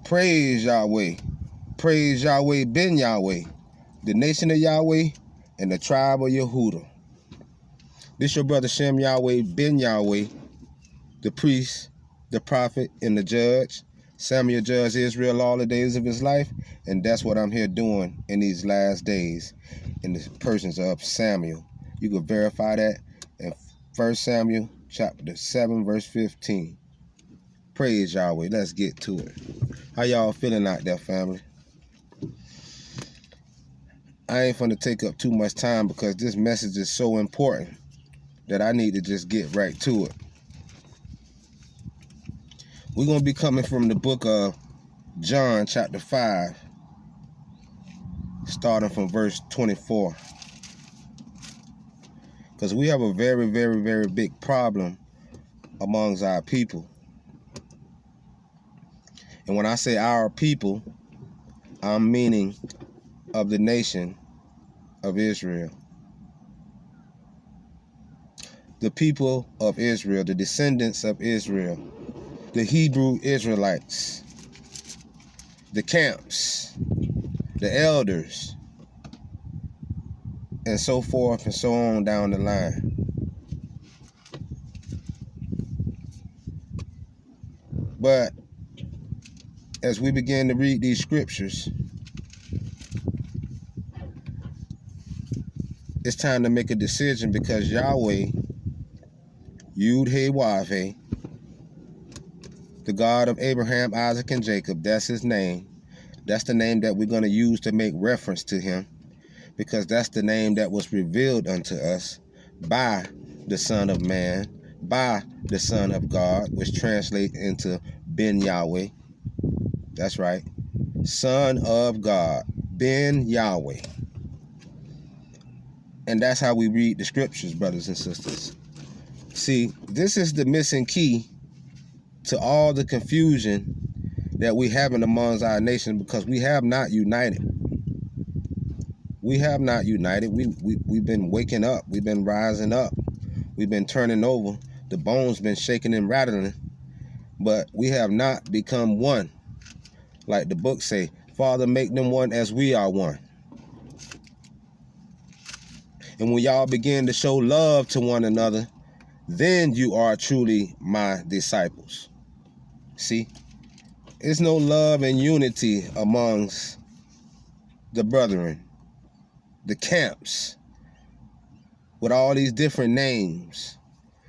Praise Yahweh. Praise Yahweh ben Yahweh, the nation of Yahweh and the tribe of Yehudah. This your brother Shem Yahweh ben Yahweh, the priest, the prophet, and the judge. Samuel judged Israel all the days of his life, and that's what I'm here doing in these last days in the persons of Samuel. You can verify that in 1 Samuel chapter 7, verse 15. Praise Yahweh. Let's get to it. How y'all feeling out there, family? I ain't finna take up too much time because this message is so important that I need to just get right to it. We're going to be coming from the book of John, chapter 5, starting from verse 24. Because we have a very, very, very big problem amongst our people. And when I say our people, I'm meaning of the nation of Israel. The people of Israel, the descendants of Israel, the Hebrew Israelites, the camps, the elders, and so forth and so on down the line. But as we begin to read these scriptures, it's time to make a decision because Yahweh, Yud-Heh-Wav-Heh, the God of Abraham, Isaac, and Jacob, that's his name. That's the name that we're going to use to make reference to him because that's the name that was revealed unto us by the Son of Man, by the Son of God, which translates into Ben Yahweh. That's right. Son of God, Ben Yahweh. And that's how we read the scriptures, brothers and sisters. See, this is the missing key to all the confusion that we have amongst our nation because we have not united. We have not united. We've been waking up. We've been rising up. We've been turning over. The bones been shaking and rattling. But we have not become one. Like the book say, Father, make them one as we are one. And when y'all begin to show love to one another, then you are truly my disciples. See? There's no love and unity amongst the brethren, the camps, with all these different names,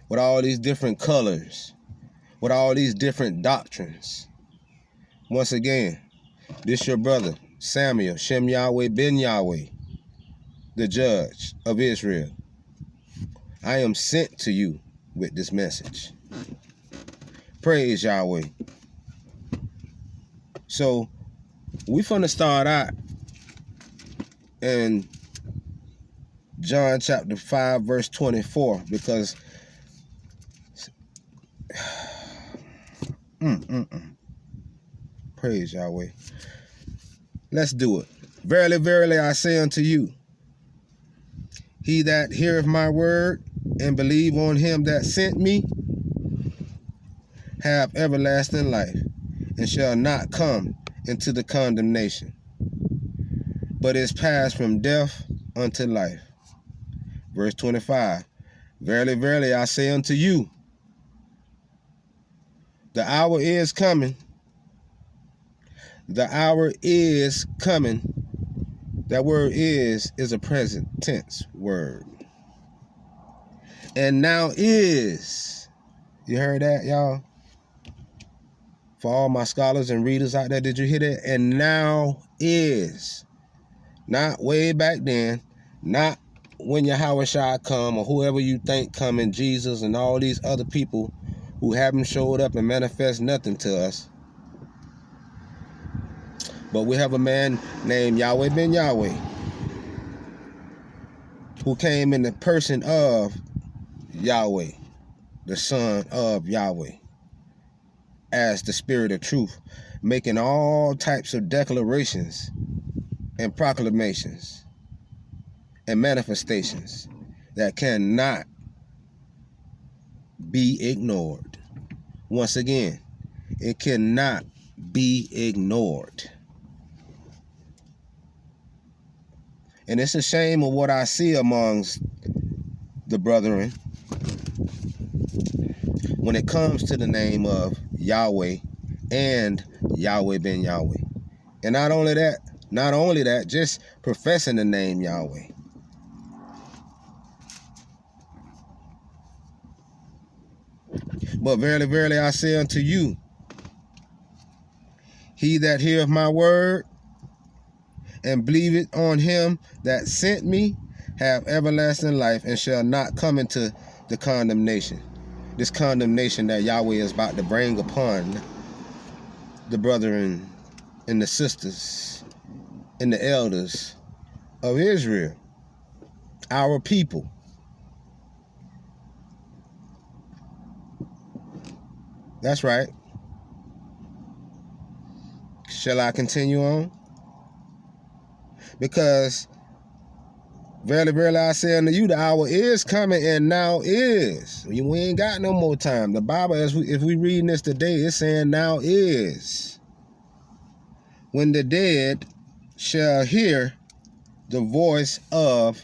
with all these different colors, with all these different doctrines. Once again, this your brother, Samuel, Shem Yahweh ben Yahweh, the judge of Israel. I am sent to you with this message. Praise Yahweh. So, we finna start out in John chapter 5, verse 24, because praise Yahweh. Let's do it. Verily, verily, I say unto you, he that heareth my word and believe on him that sent me have everlasting life, and shall not come into the condemnation, but is passed from death unto life. Verse 25, verily, verily, I say unto you, the hour is coming. The hour is coming. That word is a present tense word. And now is. You heard that, y'all? For all my scholars and readers out there, did you hear that? And now is. Not way back then. Not when Yahweh shall come or whoever you think coming, Jesus and all these other people who haven't showed up and manifest nothing to us. But we have a man named Yahweh ben Yahweh who came in the person of Yahweh, the Son of Yahweh, as the Spirit of truth, making all types of declarations and proclamations and manifestations that cannot be ignored. Once again, it cannot be ignored. And it's a shame of what I see amongst the brethren when it comes to the name of Yahweh and Yahweh ben Yahweh. And not only that, just professing the name Yahweh. But verily, verily, I say unto you, he that heareth my word and believeth on him that sent me have everlasting life and shall not come into the condemnation. This condemnation that Yahweh is about to bring upon the brethren and the sisters and the elders of Israel, our people. That's right. Shall I continue on? Because verily, verily, I say unto you, the hour is coming, and now is. We ain't got no more time. The Bible, if we reading this today, it's saying now is. When the dead shall hear the voice of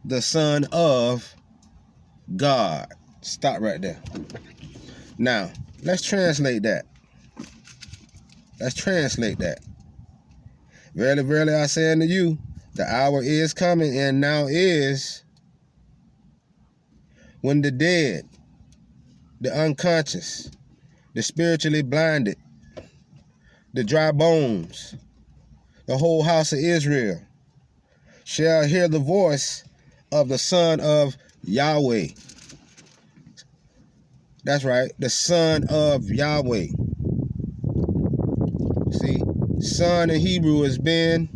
the Son of God. Stop right there. Now, let's translate that. Let's translate that. Verily, verily, I say unto you, the hour is coming, and now is, when the dead, the unconscious, the spiritually blinded, the dry bones, the whole house of Israel, shall hear the voice of the Son of Yahweh. That's right, the Son of Yahweh. See, Son in Hebrew is Ben,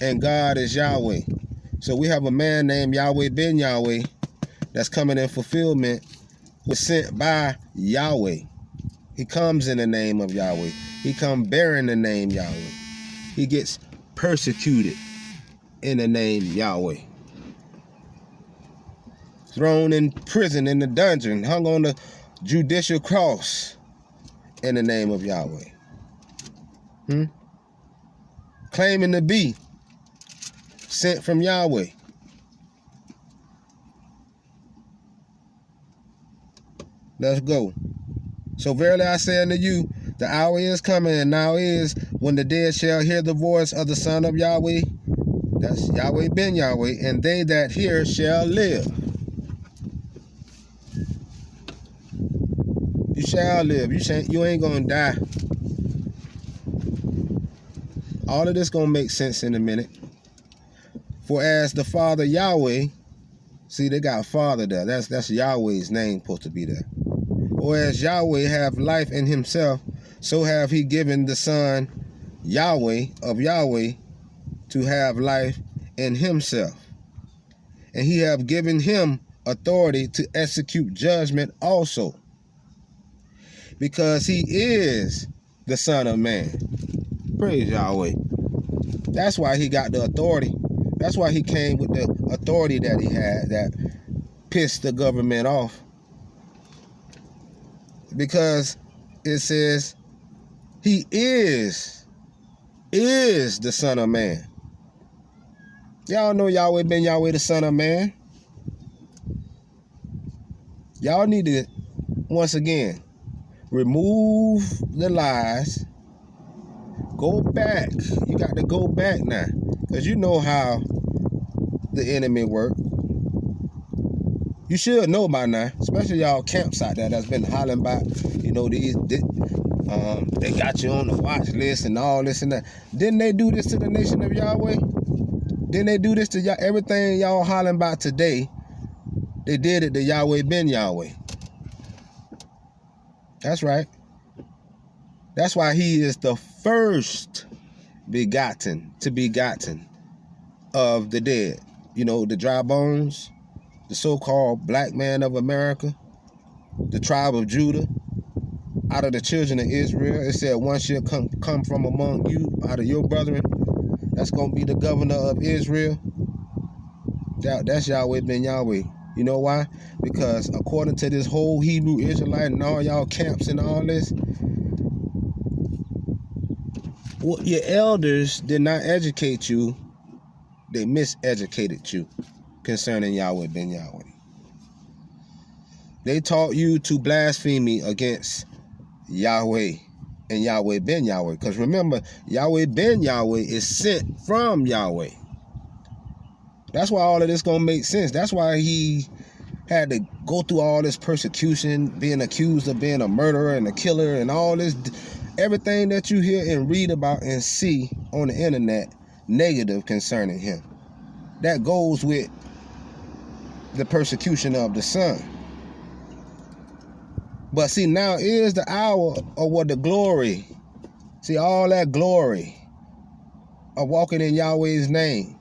and God is Yahweh. So we have a man named Yahweh ben Yahweh that's coming in fulfillment, was sent by Yahweh. He comes in the name of Yahweh. He comes bearing the name Yahweh. He gets persecuted in the name Yahweh. Thrown in prison, in the dungeon, hung on the judicial cross in the name of Yahweh. Claiming to be sent from Yahweh. Let's go. So verily I say unto you, the hour is coming, and now is, when the dead shall hear the voice of the Son of Yahweh. That's Yahweh ben Yahweh, and they that hear shall live. You shall live. You ain't gonna die. All of this gonna make sense in a minute. For as the Father Yahweh, see, they got Father there. That's Yahweh's name supposed to be there. Or as Yahweh have life in himself, so have he given the Son Yahweh of Yahweh to have life in himself. And he have given him authority to execute judgment also, because he is the Son of Man. Praise Yahweh. That's why he got the authority. That's why he came with the authority that he had that pissed the government off. Because it says he is the Son of Man. Y'all know Yahweh ben Yahweh, the Son of Man. Y'all need to, once again, remove the lies. Go back. You got to go back now. Because you know how the enemy work. You should know by now, especially y'all camps out there that's been hollering about, you know, they got you on the watch list and all this and that. Didn't they do this to the nation of Yahweh? Didn't they do this to y'all? Everything y'all hollering about today, they did it to Yahweh ben Yahweh. That's right. That's why he is the first begotten of the dead. You know, the dry bones, the so-called black man of America, the tribe of Judah, out of the children of Israel. It said one shall come from among you, out of your brethren. That's going to be the governor of Israel. That's Yahweh ben Yahweh. You know why? Because according to this whole Hebrew Israelite and all y'all camps and all this, your elders did not educate you. They miseducated you concerning Yahweh ben Yahweh. They taught you to blaspheme against Yahweh and Yahweh ben Yahweh. Because remember, Yahweh ben Yahweh is sent from Yahweh. That's why all of this gonna make sense. That's why he had to go through all this persecution, being accused of being a murderer and a killer and all this, everything that you hear and read about and see on the internet negative concerning him. That goes with the persecution of the Son. But see, now is the hour of what the glory, see, all that glory of walking in Yahweh's name.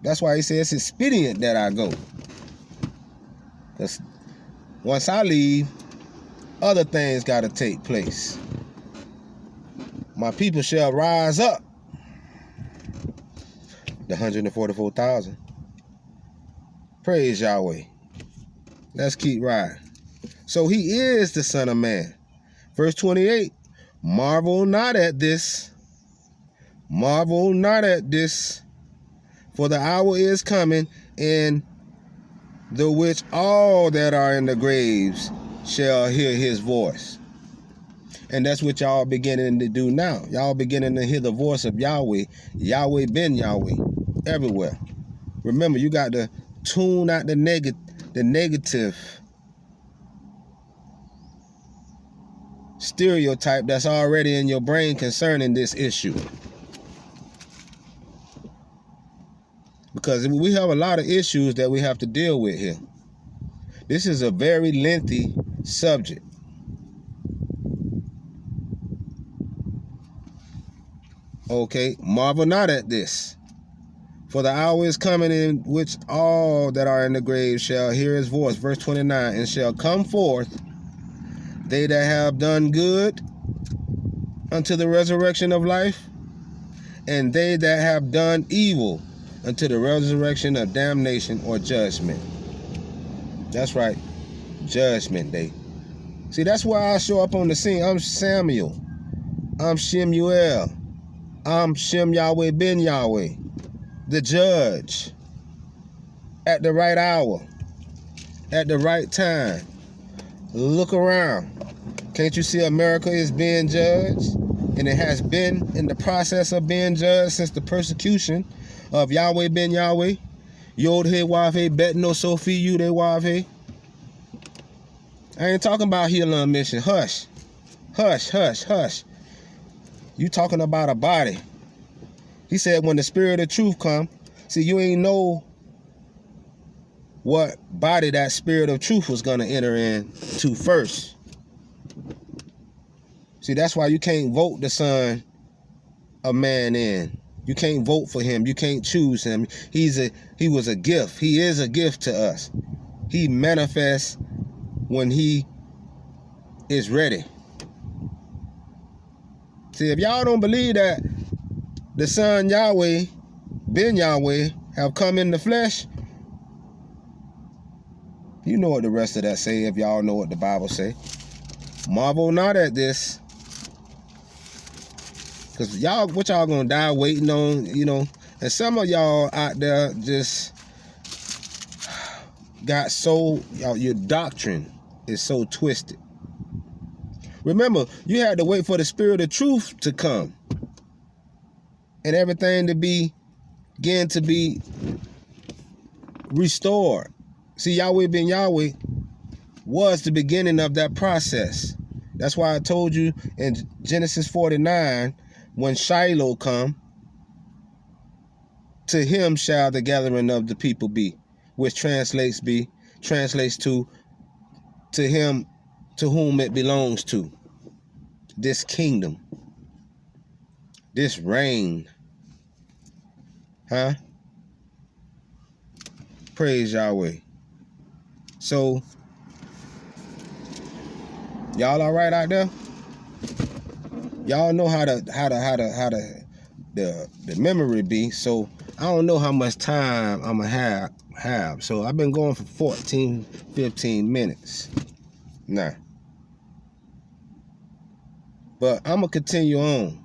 That's why he says it's expedient that I go. Because once I leave, other things got to take place. My people shall rise up. The 144,000. Praise Yahweh. Let's keep riding. So he is the Son of Man. Verse 28. Marvel not at this. Marvel not at this. For the hour is coming, in the which all that are in the graves shall hear his voice. And that's what y'all beginning to do now. Y'all beginning to hear the voice of Yahweh, Yahweh ben Yahweh, everywhere. Remember, you got to tune out the negative stereotype that's already in your brain concerning this issue. Because we have a lot of issues that we have to deal with here. This is a very lengthy subject. Okay, marvel not at this. For the hour is coming in which all that are in the grave shall hear his voice. Verse 29, and shall come forth they that have done good unto the resurrection of life, and they that have done evil unto the resurrection of damnation or judgment. That's right, judgment day. See, that's why I show up on the scene. I'm Samuel. I'm Shemuel. I'm Shem Yahweh ben Yahweh, the judge, at the right hour, at the right time. Look around. Can't you see America is being judged? And it has been in the process of being judged since the persecution of Yahweh ben Yahweh. Yod He Wav He Bet No Sophie Yud He Wav He. I ain't talking about healing mission. Hush. Hush, hush, hush. You talking about a body. He said when the spirit of truth come, see, you ain't know what body that spirit of truth was going to enter into first. See, that's why you can't vote the Son of Man in. You can't vote for him. You can't choose him. He was a gift. He is a gift to us. He manifests when he is ready. See, if y'all don't believe that the Son Yahweh, ben Yahweh, have come in the flesh, you know what the rest of that say if y'all know what the Bible say. Marvel not at this. Because y'all, what y'all gonna die waiting on, you know. And some of y'all out there just got so, your doctrine is so twisted. Remember, you had to wait for the spirit of truth to come. And everything to begin to be restored. See, Yahweh ben Yahweh was the beginning of that process. That's why I told you in Genesis 49, when Shiloh come, to him shall the gathering of the people be, which translates to him to whom it belongs to. This kingdom, this reign. Huh? Praise Yahweh. So, y'all all right out there? Y'all know how the memory be. So I don't know how much time I'm gonna have. So I've been going for 14, 15 minutes now. But I'm gonna continue on.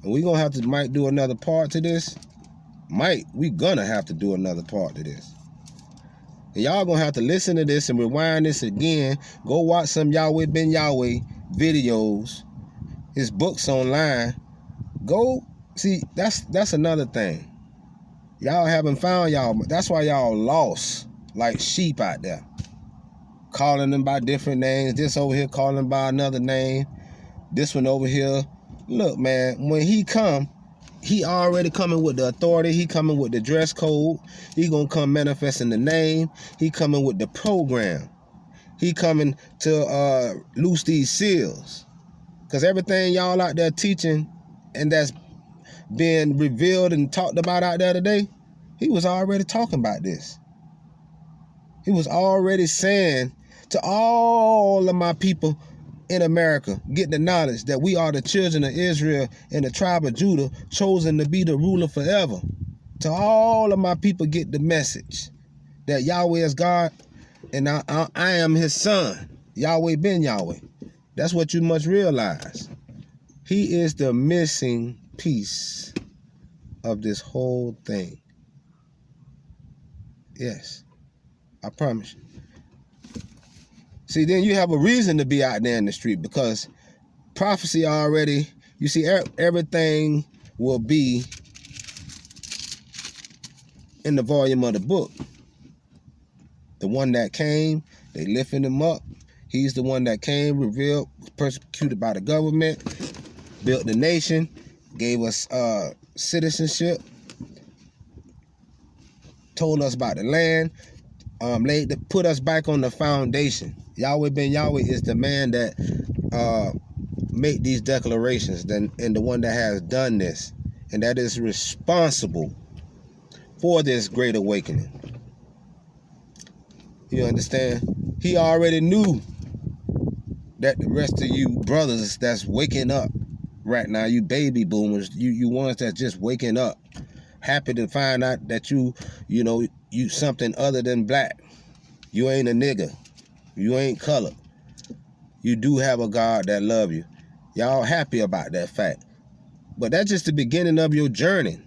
And we gonna have to might do another part to this. We gonna have to do another part to this. And y'all gonna have to listen to this and rewind this again. Go watch some Yahweh Ben Yahweh videos, his books online. Go see, that's another thing. Y'all haven't found y'all. That's why y'all lost like sheep out there. Calling them by different names. This over here calling by another name. This one over here. Look, man, when he come, he already coming with the authority. He coming with the dress code. He gonna come manifesting the name. He coming with the program. He coming to loose these seals. Because everything y'all out there teaching and that's being revealed and talked about out there today, he was already talking about this. He was already saying to all of my people in America, get the knowledge that we are the children of Israel and the tribe of Judah, chosen to be the ruler forever. To all of my people, get the message that Yahweh is God and I am his son, Yahweh Ben Yahweh. That's what you must realize. He is the missing piece of this whole thing. Yes, I promise you. See, then you have a reason to be out there in the street because prophecy already, you see, everything will be in the volume of the book. The one that came, they lifted him up. He's the one that came, revealed, persecuted by the government, built the nation, gave us citizenship, told us about the land, put us back on the foundation. Yahweh Ben Yahweh is the man that made these declarations and the one that has done this and that is responsible for this great awakening. You understand? He already knew that the rest of you brothers that's waking up right now, you baby boomers, you ones that's just waking up, happy to find out that you something other than black. You ain't a nigga. You ain't colored. You do have a God that love you. Y'all happy about that fact. But that's just the beginning of your journey.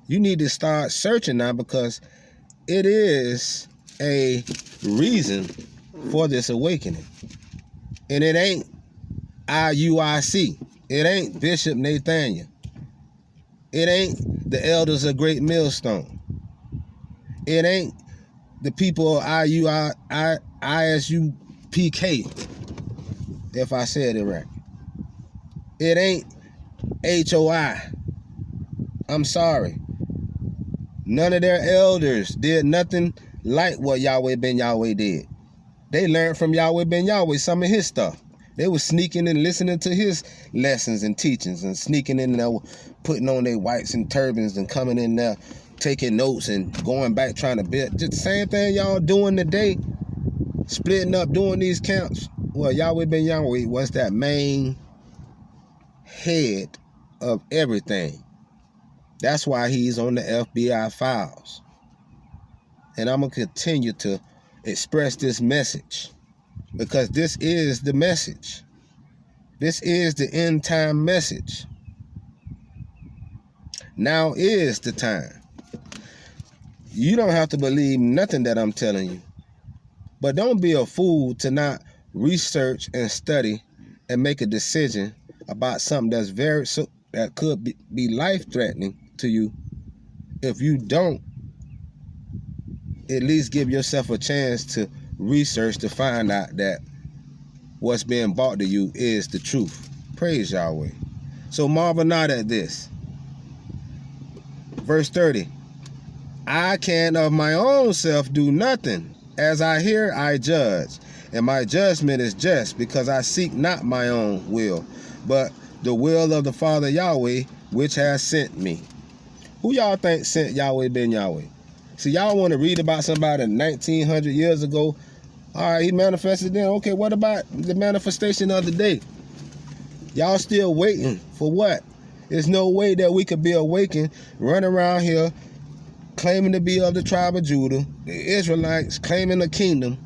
You need to start searching now because it is a reason for this awakening. And it ain't IUIC. It ain't Bishop Nathaniel. It ain't the elders of Great Millstone. It ain't the people of ISUPK, if I said it right. It ain't HOI. I'm sorry. None of their elders did nothing like what Yahweh Ben Yahweh did. They learned from Yahweh Ben Yahweh some of his stuff. They were sneaking and listening to his lessons and teachings and sneaking in there, putting on their whites and turbans and coming in there, taking notes and going back trying to build. Just the same thing y'all doing today, splitting up, doing these camps. Well, Yahweh Ben Yahweh was that main head of everything. That's why he's on the FBI files. And I'm going to continue to express this message because this is the message. This is the end time message. Now is the time. You don't have to believe nothing that I'm telling you. But don't be a fool to not research and study and make a decision about something that's that could be life-threatening to you. If you don't, at least give yourself a chance to research to find out that what's being brought to you is the truth. Praise Yahweh. So marvel not at this. Verse 30. I can of my own self do nothing. As I hear, I judge. And my judgment is just, because I seek not my own will, but the will of the Father Yahweh, which has sent me. Who y'all think sent Yahweh Ben Yahweh? See, y'all want to read about somebody 1900 years ago. All right, he manifested then. Okay, what about the manifestation of the day? Y'all still waiting for what? There's no way that we could be awakened, run around here, claiming to be of the tribe of Judah, the Israelites claiming the kingdom,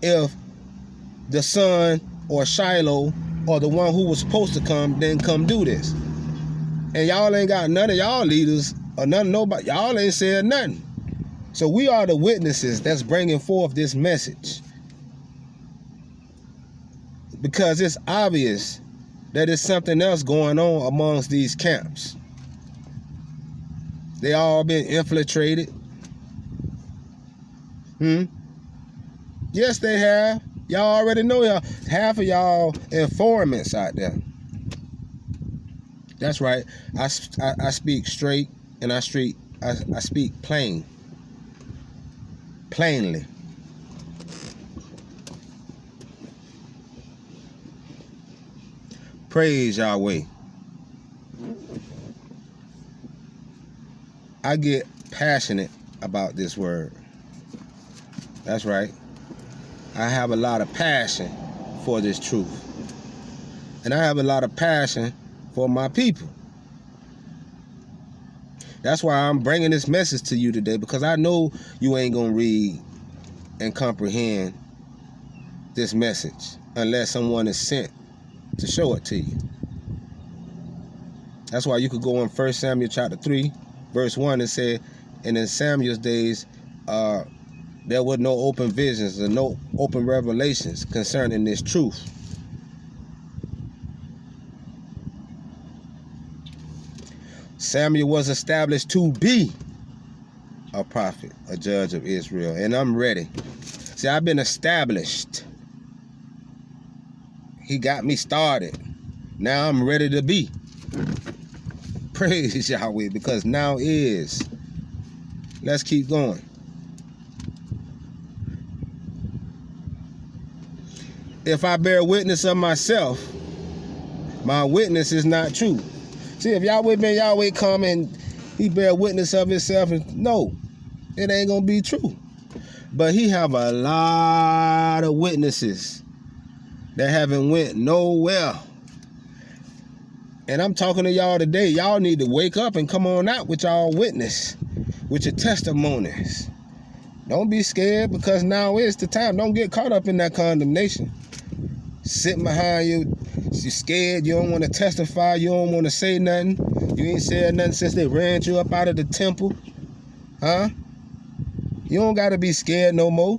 if the son or Shiloh or the one who was supposed to come didn't come do this. And y'all ain't got none of y'all leaders or none of nobody. Y'all ain't said nothing. So we are the witnesses that's bringing forth this message. Because it's obvious that there's something else going on amongst these camps. They all been infiltrated. Yes, they have. Y'all already know y'all. Half of y'all informants out there. That's right. I speak straight and I speak plainly. Praise Yahweh. I get passionate about this word. That's right. I have a lot of passion for this truth. And I have a lot of passion for my people. That's why I'm bringing this message to you today, because I know you ain't going to read and comprehend this message unless someone is sent to show it to you. That's why you could go in 1 Samuel chapter 3, verse 1, and say, and in Samuel's days, there were no open visions or no open revelations concerning this truth. Samuel was established to be a prophet, a judge of Israel, and I'm ready. See, I've been established. He got me started. Now I'm ready to be. Praise Yahweh, because now is. Let's keep going. If I bear witness of myself, my witness is not true. See, if Yahweh been Yahweh come and he bear witness of himself, no, it ain't gonna be true. But he have a lot of witnesses that haven't went nowhere. And I'm talking to y'all today. Y'all need to wake up and come on out with y'all witness, with your testimonies. Don't be scared, because now is the time. Don't get caught up in that condemnation. Sitting behind you, you're scared, you don't want to testify, you don't want to say nothing. You ain't said nothing since they ran you up out of the temple. Huh? You don't got to be scared no more.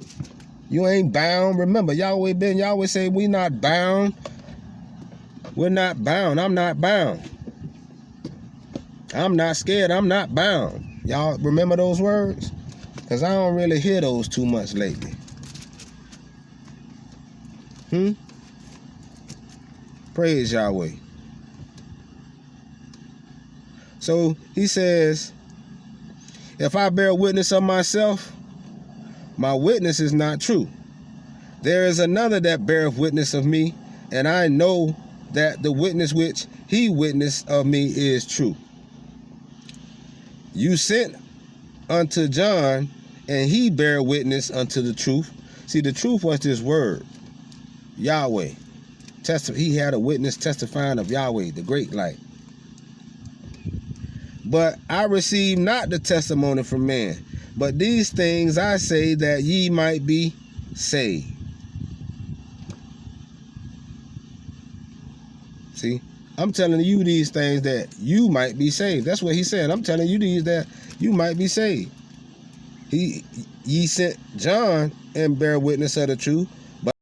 You ain't bound. Remember, Yahweh say we not bound. We're not bound. I'm not bound. I'm not scared. I'm not bound. Y'all remember those words? Because I don't really hear those too much lately. Praise Yahweh. So he says, if I bear witness of myself, my witness is not true. There is another that beareth witness of me, and I know that the witness which he witnessed of me is true. You sent unto John, and he bare witness unto the truth. See, the truth was this word, Yahweh. He had a witness testifying of Yahweh, the great light. But I received not the testimony from man, but these things I say that ye might be saved. See, I'm telling you these things that you might be saved. That's what he said. I'm telling you these that you might be saved. Ye sent John and bear witness of the truth,